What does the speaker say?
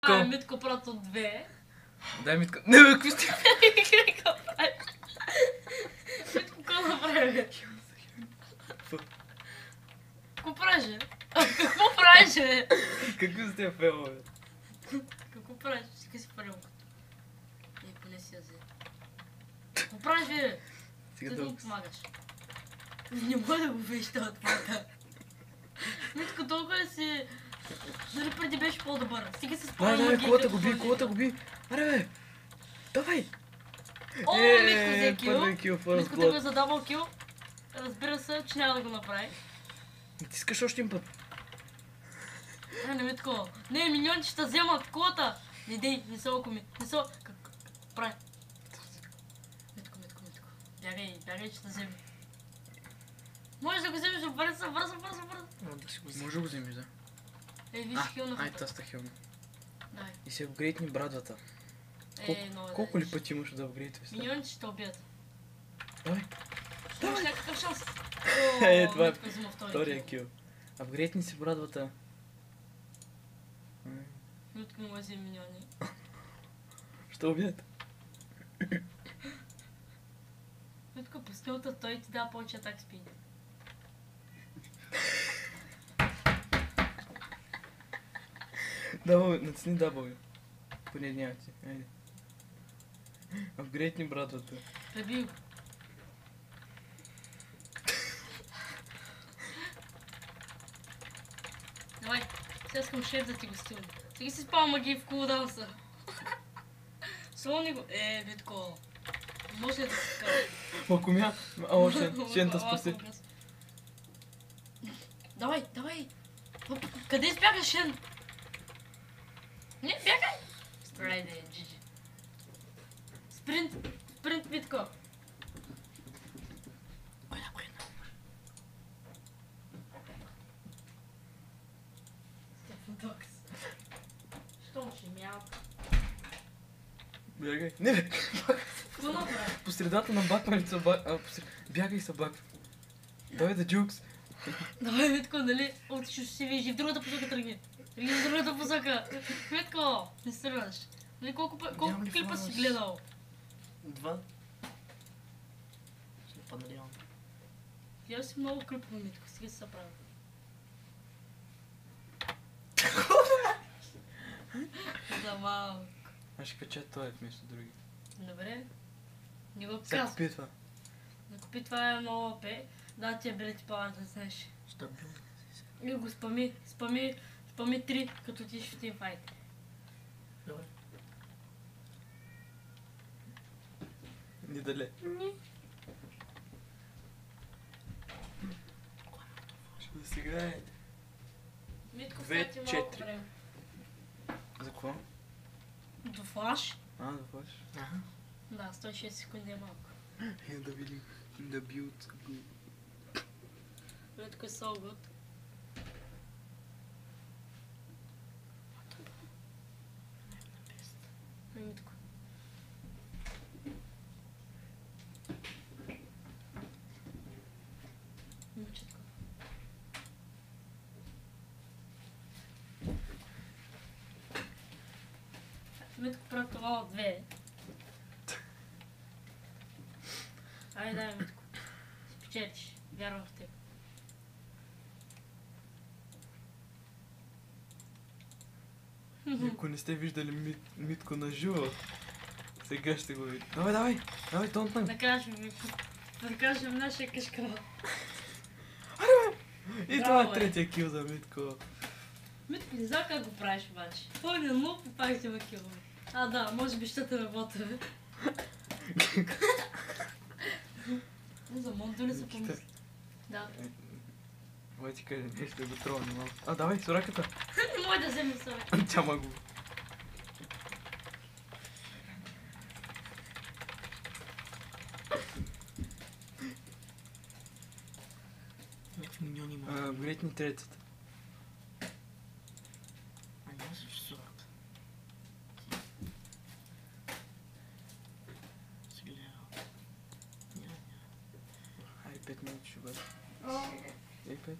Ай, Митко прато 2. Дай Митко. Не, бе, какви сте? Какво прави? Митко, какво направи? Какво правиш, бе? Какво правиш, бе? Какви сте фео, бе? Какво правиш? Сега си парил. Поне си я взе. Какво правиш, бе? Сега Ти да му дълг. помагаш. Не мога да го видиш това твата. Митко, толкова ли си... Дали преди беше по-добър? Стига се спомня Дай, магията. колата го би, колата го би. Аре, бе. Давай. О, Митко взе кил. Първи кил, first Митко да го е blood. за дабл кил. Разбира се, че няма да го направи. Ти искаш още един път. Не, Митко. Не, миньонче ще вземат колата. Не дей, не са около ми. Не са... Как прави? Митко. Бягай, че ще вземе. Можеш да го вземеш, бързо. Да си го може да го вземеш, да. Ей, виж хилна. Ай, таста хилна. Дай. И се апгрейдни брадвата. Много Колко ли пъти имаш да апгрейдваш? Миньоните ще убият. Давай. Имаш някакъв шанс. Е, това е Митко взима втория кил. Апгрейдни си брадвата. Митко му взима миньони. Ще убият. Митко по скилта той ти дава повече атак спид. Дабъл, нацени дабъл. Поне няма ти. Айде. Апгрейдни брадвата. Преби го. Давай, сега искам шеф да ти го стилна. Сега си спал магии в кулдаунса. Слони го. Митко. Може ли да се скара? Макумя. Още. Шента спаси. Давай. Къде избягаш, Шен? Не, бягай! Страйде, джиджи. Спринт, Митко. Ой, на коя Стефотокс. Що ще мяу? Бягай. Не, бе. Какво направи? По средата на бакването бягай са бак. Давай да джукс. Давай, Митко, нали? Ще си вижи. В другата посока тръгни. Тръгни в другата посока. Митко, не стръгнеш. Нали колко клипа си гледал? 2. Ще падна реално. Гледал си много клипове, Митко. Сега си се прави. За малко. Аз ще кача това вместо други. Добре. Не го Сега казвам. купи това. Да купи това е много ОП. Да, ти е билети пала, да знаеш. Стабилно. И го спами 3, като отидеш в тимфайт. Добре. Не дале. Ще да си играе. Митко, Две, сега ти е малко 4. време. За какво? До флаш? Да флаш. Ага. Да, 106 секунди е малко. Да видим. Да билд. Митко е so good. Митко. Митко. Митко прави това от 2. Айде, дай, Митко. Спечелиш. Вярвам в теб. Ако не сте виждали Митко на живо, сега ще го видите. Давай, тонтнай. Да кажем нашия кашкавал. И Браво, това е бе. третия кил за Митко. Митко, не знам как го правиш обаче. Пълнен луп и пак взема килове. Да, може би ще те работа, бе. За модули са помисли. Да. Май ти кажа нещо да го тровне малко. Давай, сураката. Не може да вземе съвет. Тяма го. Някакви миньони има. Гретни третата. Няма се чувстват. Си гледал. Няма. Ай, 5 минути ще бъде. Ей, 5.